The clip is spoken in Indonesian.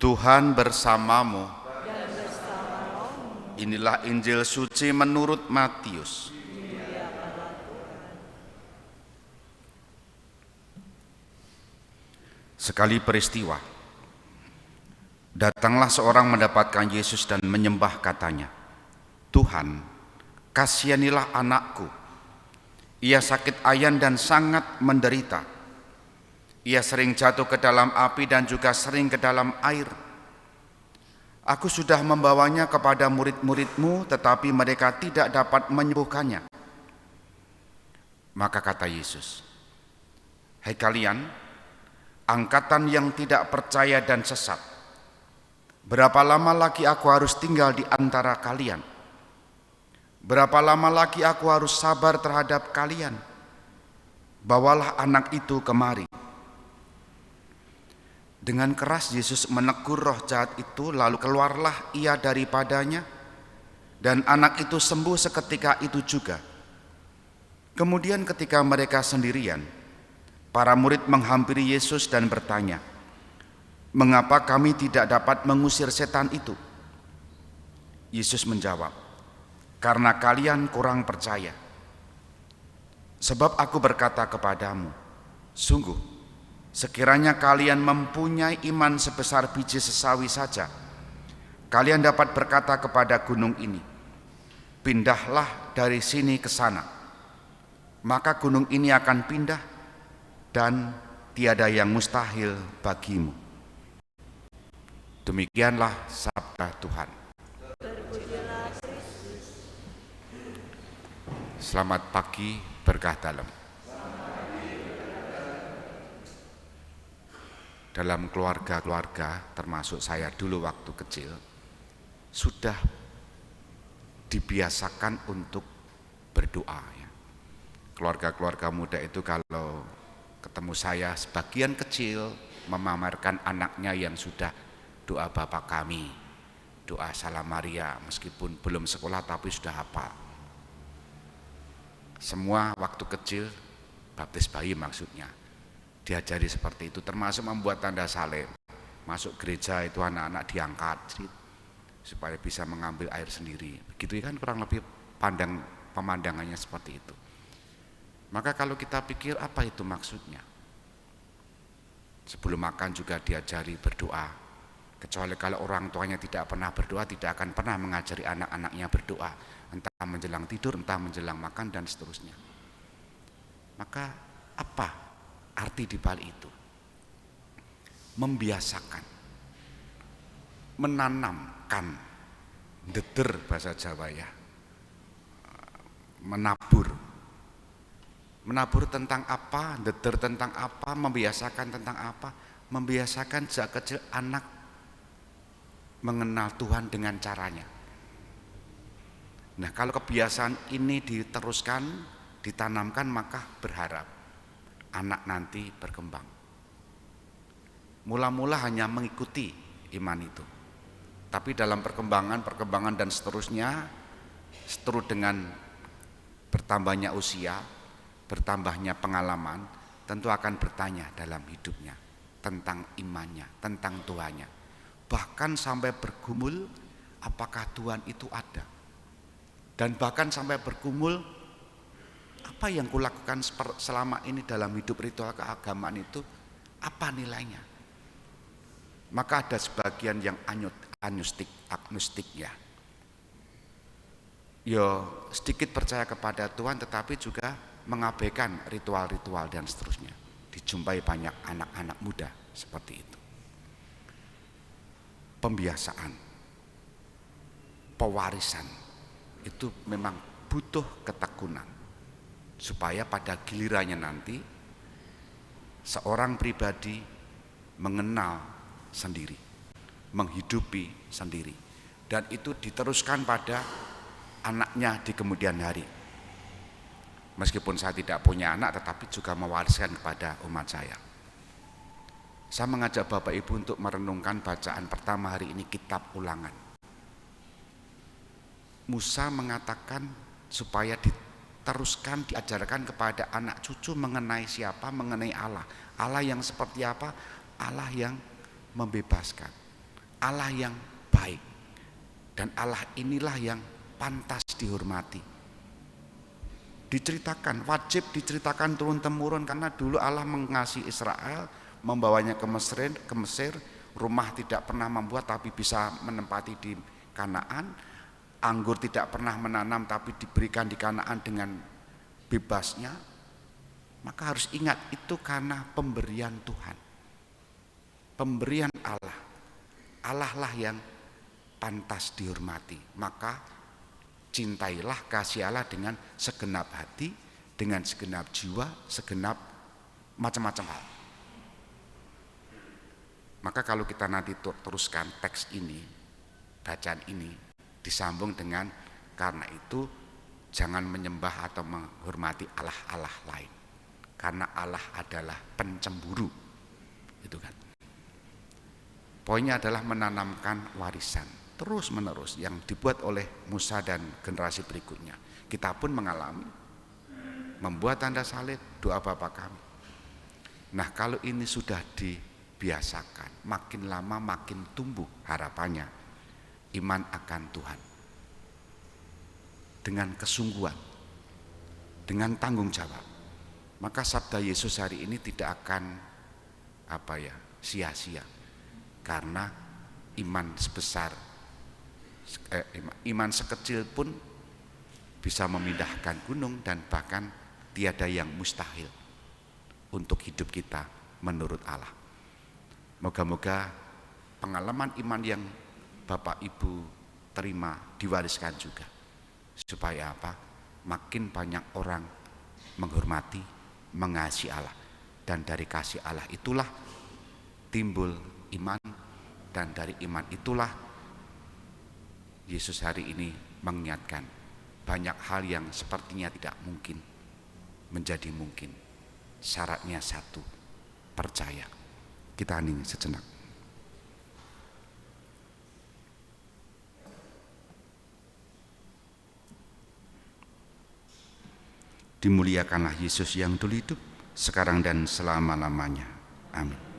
Tuhan bersamamu. Inilah Injil suci menurut Matius. Sekali peristiwa, datanglah seorang mendapatkan Yesus dan menyembah, katanya, "Tuhan, kasihanilah anakku. Ia sakit ayan dan sangat menderita. Ia sering jatuh ke dalam api dan juga sering ke dalam air. Aku sudah membawanya kepada murid-murid-mu, tetapi mereka tidak dapat menyembuhkannya." Maka kata Yesus, "Hai kalian, angkatan yang tidak percaya dan sesat, berapa lama lagi aku harus tinggal di antara kalian? Berapa lama lagi aku harus sabar terhadap kalian? Bawalah anak itu kemari." Dengan keras Yesus menegur roh jahat itu, lalu keluarlah ia daripadanya, dan anak itu sembuh seketika itu juga. Kemudian ketika mereka sendirian, para murid menghampiri Yesus dan bertanya, "Mengapa kami tidak dapat mengusir setan itu?" Yesus menjawab, "Karena kalian kurang percaya. Sebab aku berkata kepadamu, sungguh, sekiranya kalian mempunyai iman sebesar biji sesawi saja, kalian dapat berkata kepada gunung ini, 'Pindahlah dari sini ke sana,' maka gunung ini akan pindah, dan tiada yang mustahil bagimu." Demikianlah sabda Tuhan. Selamat pagi, berkah dalam. Dalam keluarga-keluarga, termasuk saya dulu waktu kecil, sudah dibiasakan untuk berdoa ya. Keluarga-keluarga muda itu kalau ketemu saya, sebagian kecil memamerkan anaknya yang sudah doa Bapa Kami, doa Salam Maria, meskipun belum sekolah tapi sudah hafal. Semua waktu kecil, baptis bayi maksudnya, diajari seperti itu, termasuk membuat tanda salib. Masuk gereja itu anak-anak diangkat supaya bisa mengambil air sendiri. Begitu kan kurang lebih pemandangannya seperti itu. Maka kalau kita pikir apa itu maksudnya? Sebelum makan juga diajari berdoa. Kecuali kalau orang tuanya tidak pernah berdoa, tidak akan pernah mengajari anak-anaknya berdoa. Entah menjelang tidur, entah menjelang makan, dan seterusnya. Maka apa arti di balik itu? Membiasakan, menanamkan, deter bahasa Jawa ya, menabur tentang apa, deter tentang apa, membiasakan tentang apa, membiasakan sejak kecil anak mengenal Tuhan dengan caranya. Nah, kalau kebiasaan ini diteruskan, ditanamkan, maka berharap anak nanti berkembang. Mula-mula hanya mengikuti iman itu, tapi dalam perkembangan dan seterusnya, seterus dengan bertambahnya usia, bertambahnya pengalaman, tentu akan bertanya dalam hidupnya tentang imannya, tentang Tuhannya. Bahkan sampai bergumul, apakah Tuhan itu ada? Dan bahkan sampai bergumul, apa yang kulakukan selama ini dalam hidup ritual keagamaan itu, apa nilainya? Maka ada sebagian yang agnostik ya. Sedikit percaya kepada Tuhan tetapi juga mengabaikan ritual-ritual dan seterusnya. Dijumpai banyak anak-anak muda seperti itu. Pembiasaan, pewarisan itu memang butuh ketekunan supaya pada gilirannya nanti seorang pribadi mengenal sendiri, menghidupi sendiri, dan itu diteruskan pada anaknya di kemudian hari. Meskipun saya tidak punya anak, tetapi juga mewariskan kepada umat saya. Saya mengajak Bapak Ibu untuk merenungkan bacaan pertama hari ini, kitab Ulangan. Musa mengatakan supaya diteruskan, diajarkan kepada anak cucu mengenai siapa, mengenai Allah. Allah yang seperti apa? Allah yang membebaskan. Allah yang baik, dan Allah inilah yang pantas dihormati. Diceritakan, wajib diceritakan turun-temurun, karena dulu Allah mengasihi Israel, membawanya ke Mesir, rumah tidak pernah membuat tapi bisa menempati di Kanaan, anggur tidak pernah menanam tapi diberikan di Kanaan dengan bebasnya. Maka harus ingat, itu karena pemberian Tuhan, pemberian Allah. Allah lah yang pantas dihormati. Maka cintailah, kasih Allah dengan segenap hati, dengan segenap jiwa, segenap macam-macam hal. Maka kalau kita nanti teruskan teks ini, bacaan ini disambung dengan, karena itu jangan menyembah atau menghormati Allah-Allah lain, karena Allah adalah pencemburu. Itu kan. Poinnya adalah menanamkan warisan terus menerus yang dibuat oleh Musa dan generasi berikutnya. Kita pun mengalami, membuat tanda salib, doa Bapa kami. Nah, kalau ini sudah dibiasakan, makin lama makin tumbuh harapannya iman akan Tuhan dengan kesungguhan, dengan tanggung jawab. Maka sabda Yesus hari ini tidak akan sia-sia, karena iman sekecil pun bisa memindahkan gunung, dan bahkan tiada yang mustahil untuk hidup kita menurut Allah. Moga-moga pengalaman iman yang Bapak Ibu terima diwariskan juga, supaya makin banyak orang menghormati, mengasihi Allah, dan dari kasih Allah itulah timbul iman, dan dari iman itulah Yesus hari ini mengingatkan banyak hal yang sepertinya tidak mungkin menjadi mungkin. Syaratnya satu, percaya. Kita hening sejenak. Dimuliakanlah Yesus yang dulu hidup, sekarang dan selama-lamanya. Amin.